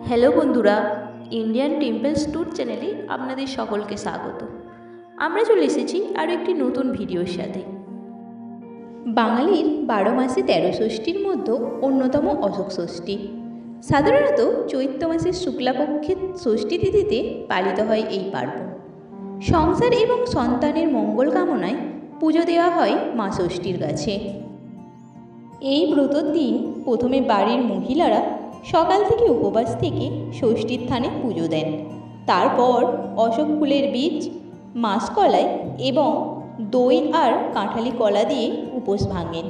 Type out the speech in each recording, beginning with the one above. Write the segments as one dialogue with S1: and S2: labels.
S1: Hello বন্ধুরা, Indian temples tour চ্যানেলে আপনাদের সকলকে স্বাগত। আমরা চলে এসেছি আরও একটি নতুন ভিডিওর সাথে। বাঙালির 12 মাসে 13 ষষ্ঠীর মধ্যে অন্যতম অশোক ষষ্ঠী। সাধারণত চৈত্র মাসের শুক্লাপক্ষের ষষ্ঠী তিথিতে পালিত হয় এই পার্বণ। সংসার এবং সন্তানের মঙ্গল কামনায় পুজো দেওয়া হয় মা ষষ্ঠীর কাছে। এই ব্রতর দিন প্রথমে বাড়ির মহিলারা সকাল থেকে উপবাস থেকে ষষ্ঠীর থানে পুজো দেন। তারপর অশোক ফুলের বীজ, মাসকলাই এবং দই আর কাঁঠালি কলা দিয়ে উপোস ভাঙেন।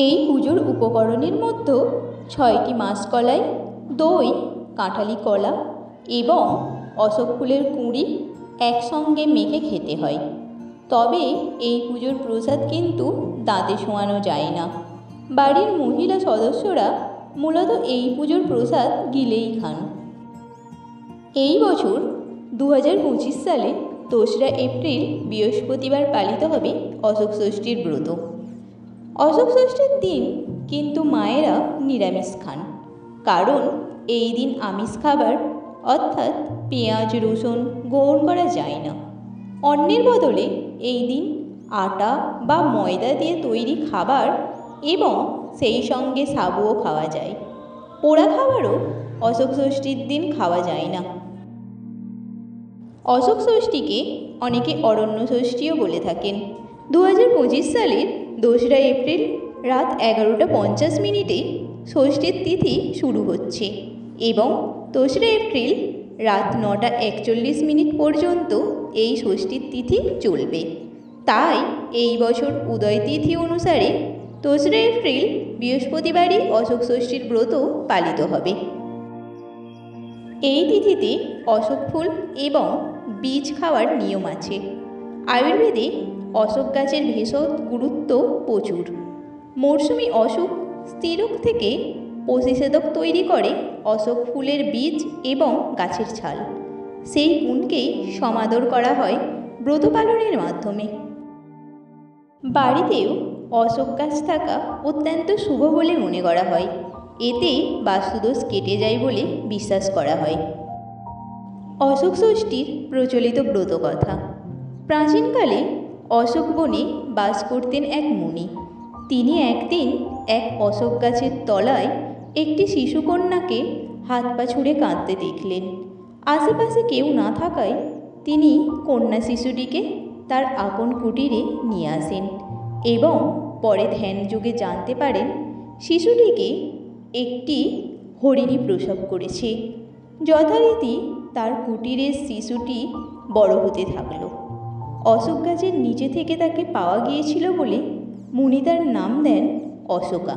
S1: এই পুজোর উপকরণের মধ্যে 6টি মাসকলাই, দই, কাঁঠালি কলা এবং অশোক ফুলের কুঁড়ি একসঙ্গে মেখে খেতে হয়। তবে এই পুজোর প্রসাদ কিন্তু দাঁতে ছোঁয়ানো যায় না। বাড়ির মহিলা সদস্যরা মূলত এই পুজোর প্রসাদ গিলেই খান। এই বছর 2025 সালে 2রা এপ্রিল বৃহস্পতিবার পালিত হবে অশোক ষষ্ঠীর ব্রত। অশোক ষষ্ঠীর দিন কিন্তু মায়েরা নিরামিষ খান, কারণ এই দিন আমিষ খাবার অর্থাৎ পেঁয়াজ রসুন গ্রহণ করা যায় না। অন্নের বদলে এই দিন আটা বা ময়দা দিয়ে তৈরি খাবার এবং সেই সঙ্গে সাবুও খাওয়া যায়। পোড়া খাবারও অশোক ষষ্ঠীর দিন খাওয়া যায় না। অশোক ষষ্ঠীকে অনেকে অরণ্য ষষ্ঠীও বলে থাকেন। 2025 সালের 2রা এপ্রিল রাত 11:50 ষষ্ঠীর তিথি শুরু হচ্ছে এবং 2রা এপ্রিল রাত 9:41 পর্যন্ত এই ষষ্ঠীর তিথি চলবে। তাই এই বছর উদয় তিথি অনুসারে 2রা এপ্রিল বৃহস্পতিবারই অশোক ষষ্ঠীর ব্রত পালিত হবে। এই তিথিতে অশোক ফুল এবং বীজ খাওয়ার নিয়ম আছে। আয়ুর্বেদে অশোক গাছের ভেষজ গুরুত্ব প্রচুর। মরশুমি অসুখ, স্ত্রীরোগ থেকে প্রতিষেধক তৈরি করে অশোক ফুলের বীজ এবং গাছের ছাল। সেই গুণকেই সমাদর করা হয় ব্রত পালনের মাধ্যমে। বাড়িতেও অশোক গাছ থাকা অত্যন্ত শুভ বলে মনে করা হয়। এতে বাস্তুদোষ কেটে যায় বলে বিশ্বাস করা হয়। অশোক ষষ্ঠীর প্রচলিত ব্রত কথা। প্রাচীনকালে অশোক বনে বাস করতেন এক মুনি। তিনি একদিন এক অশোক গাছের তলায় একটি শিশুকন্যাকে হাত পা ছুঁড়ে কাঁদতে দেখলেন। আশেপাশে কেউ না থাকায় তিনি কন্যা শিশুটিকে তার আপন কুটিরে নিয়ে আসেন এবং পরে ধ্যান যোগে জানতে পারেন শিশুটিকে একটি হরিণী প্রসব করেছে। যথারীতি তার কুটিরের শিশুটি বড় হতে থাকল। অশোক গাছের নিচে থেকে তাকে পাওয়া গিয়েছিল বলে মুনি তার নাম দেন অশোকা।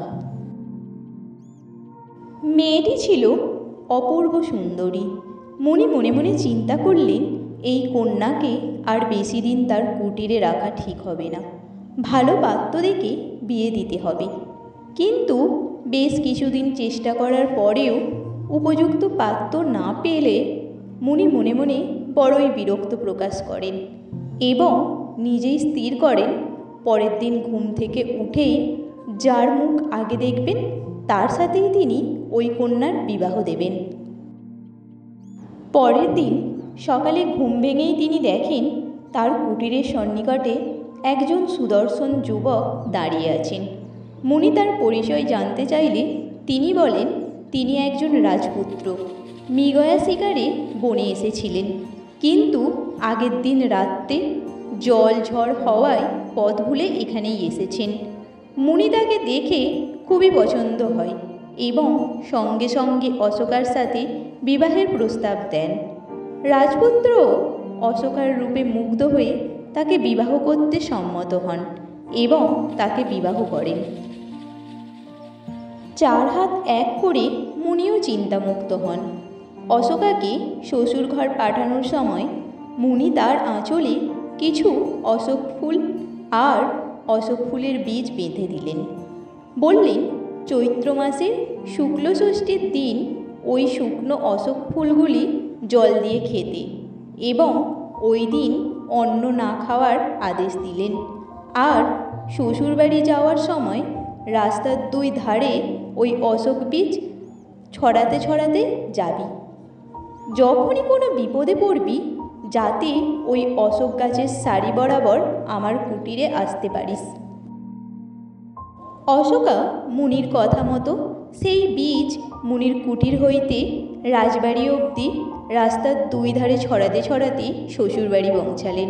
S1: মেয়েটি ছিল অপূর্ব সুন্দরী। মুনি মনে মনে চিন্তা করলেন, এই কন্যাকে আর বেশি দিন তার কুটিরে রাখা ঠিক হবে না। ভালো পাত্র দেখে বিয়ে দিতে হবে। কিন্তু বেশ কিছুদিন চেষ্টা করার পরেও উপযুক্ত পাত্র না পেলে মুনি মনে মনে বড়ই বিরক্ত প্রকাশ করেন এবং নিজেই স্থির করেন পরের দিন ঘুম থেকে উঠেই যার মুখ আগে দেখবেন তার সাথেই তিনি ওই কন্যার বিবাহ দেবেন। পরের দিন সকালে ঘুম ভেঙেই তিনি দেখেন তার কুটিরের সন্নিকটে একজন সুদর্শন যুবক দাঁড়িয়ে আছেন। মুনি তার পরিচয় জানতে চাইলে তিনি বলেন তিনি একজন রাজপুত্র। মৃগয়া শিকারে বনে এসেছিলেন, কিন্তু আগের দিন রাত্রে জল ঝড় হওয়ায় পথ ভুলে এখানেই এসেছেন। মুনি তাকে দেখে খুবই পছন্দ হয় এবং সঙ্গে সঙ্গে অশোকার সাথে বিবাহের প্রস্তাব দেন। রাজপুত্র অশোকার রূপে মুগ্ধ হয়ে তাকে বিবাহ করতে সম্মত হন এবং তাকে বিবাহ করেন। 4 হাত এক করে মুনিও চিন্তামুক্ত হন। অশোকাকে শ্বশুর ঘর পাঠানোর সময় মুনি তার আঁচলে কিছু অশোক ফুল আর অশোক ফুলের বীজ বেঁধে দিলেন। বললেন, চৈত্র মাসের শুক্ল ষষ্ঠীর দিন ওই শুকনো অশোক ফুলগুলি জল দিয়ে খেতে এবং ওই দিন অন্ন না খাওয়ার আদেশ দিলেন। আর শ্বশুরবাড়ি যাওয়ার সময় রাস্তার 2 ধারে ওই অশোক বীজ ছড়াতে ছড়াতে যাবি। যখনই কোনো বিপদে পড়বি যাতে ওই অশোক গাছের সারি বরাবর আমার কুটিরে আসতে পারিস। অশোকা মুনির কথা মতো সেই বীজ মুনির কুটির হইতে রাজবাড়ি অবধি রাস্তার দুই ধারে ছড়াতে ছড়াতে শ্বশুরবাড়ি পৌঁছালেন।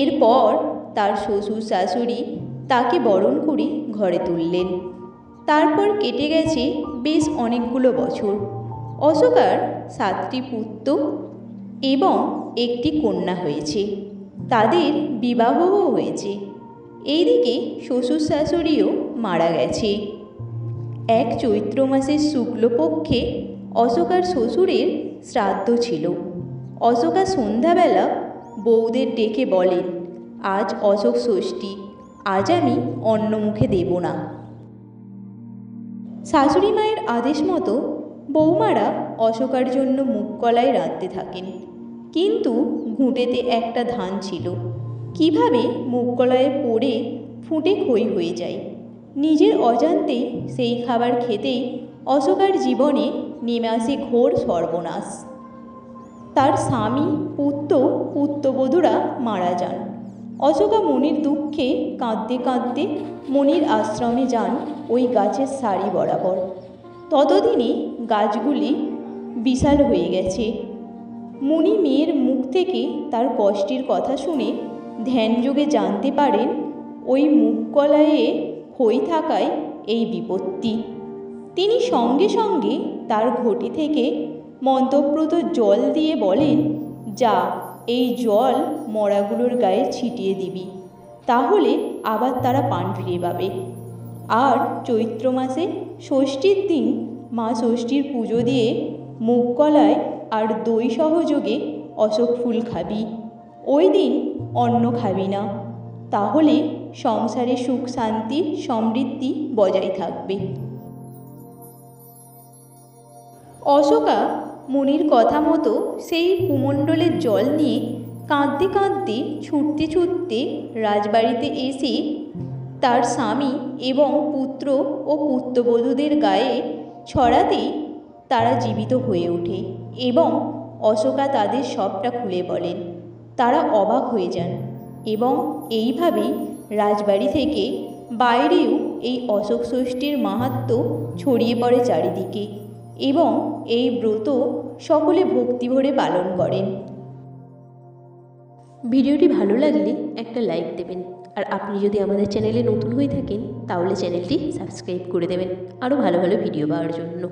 S1: এরপর তার শ্বশুর শাশুড়ি তাকে বরণ করে ঘরে তুললেন। তারপর কেটে গেছে বেশ অনেকগুলো বছর। অশোকার 7টি পুত্র এবং একটি কন্যা হয়েছে। তাদের বিবাহও হয়েছে। এইদিকে শ্বশুর শাশুড়িও মারা গেছে। এক চৈত্র মাসের শুক্লপক্ষে অশোকার শ্বশুরের শ্রাদ্ধ ছিল। অশোকা সন্ধ্যাবেলা বউদের ডেকে বলেন, আজ অশোক ষষ্ঠী, আজ আমি অন্ন মুখে দেব না। শাশুড়ি মায়ের আদেশ মতো বৌমারা অশোকার জন্য মুগ কলাই রাঁধতে থাকেন। কিন্তু ঘুঁটেতে একটা ধান ছিল। কিভাবে মুগ কলাইয়ে পড়ে ফুটে ক্ষয় হয়ে যায়। নিজের অজান্তেই সেই খাবার খেতেই অশোকার জীবনে নেমে আসে ঘোর সর্বনাশ। তার স্বামী, পুত্র, পুত্রবধূরা মারা যান। অশোকা মনির দুঃখে কাঁদতে কাঁদতে মনির আশ্রমে যান ওই গাছের সারি বরাবর। ততদিনে গাছগুলি বিশাল হয়ে গেছে। মুনি মেয়ের মুখ থেকে তার কষ্টের কথা শুনে ধ্যানযোগে জানতে পারেন ওই মুগ কলাইয়ে ক্ষয় থাকায় এই বিপত্তি। তিনি সঙ্গে সঙ্গে তার ঘটি থেকে মন্ত্রপ্রুত জল দিয়ে বলেন, যা এই জল মরাগুলোর গায়ে ছিটিয়ে দিবি, তাহলে আবার তারা প্রাণ ফিরে পাবে। আর চৈত্র মাসে ষষ্ঠীর দিন মা ষষ্ঠীর পুজো দিয়ে মুগ কলাই আর দই সহযোগে অশোক ফুল খাবি। ওই দিন অন্ন খাবি না, তাহলে সংসারে সুখ শান্তি সমৃদ্ধি বজায় থাকবে। অশোকা মুনির কথা মতো সেই কুমণ্ডলের জল নিয়ে কাঁদতে কাঁদতে ছুটতে ছুটতে রাজবাড়িতে এসে তার স্বামী এবং পুত্র ও পুত্রবধূদের গায়ে ছড়াতেই তারা জীবিত হয়ে ওঠে এবং অশোকা তাদের সবটা খুলে বলেন। তারা অবাক হয়ে যান এবং এইভাবেই রাজবাড়ি থেকে বাইরেও এই অশোক ষষ্ঠীর মাহাত্ম্য ছড়িয়ে পড়ে চারিদিকে এবং এই ব্রত সকলে ভক্তিভরে পালন করেন।
S2: ভিডিওটি ভালো লাগলে একটা লাইক দেবেন, আর আপনি যদি আমাদের চ্যানেলে নতুন হয়ে থাকেন তাহলে চ্যানেলটি সাবস্ক্রাইব করে দেবেন আরও ভালো ভালো ভিডিও পাওয়ার জন্য।